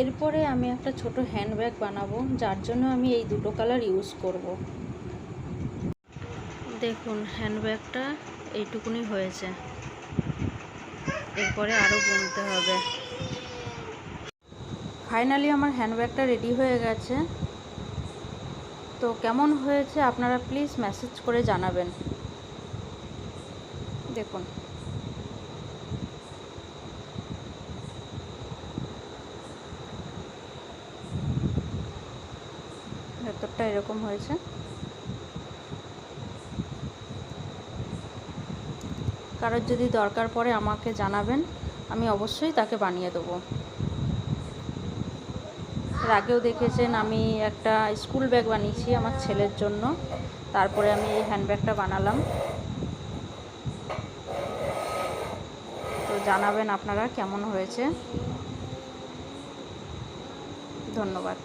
এরপরে আমি একটা ছোট হ্যান্ডব্যাগ বানাবো, যার জন্য আমি এই দুটো কালার ইউজ করব। দেখুন হ্যান্ডব্যাগটা এইটুকুনি হয়েছে, এরপরে আরও বুনতে হবে। ফাইনালি আমার হ্যান্ডব্যাগটা রেডি হয়ে গেছে। তো কেমন হয়েছে আপনারা প্লিজ মেসেজ করে জানাবেন। দেখুন ভেতরটা এরকম হয়েছে। কারোর যদি দরকার পড়ে আমাকে জানাবেন, আমি অবশ্যই তাকে বানিয়ে দেবো। এর আগেও দেখেছেন আমি একটা স্কুল ব্যাগ বানিয়েছি আমার ছেলের জন্য, তারপরে আমি এই হ্যান্ডব্যাগটা বানালাম। তো জানাবেন আপনারা কেমন হয়েছে। ধন্যবাদ।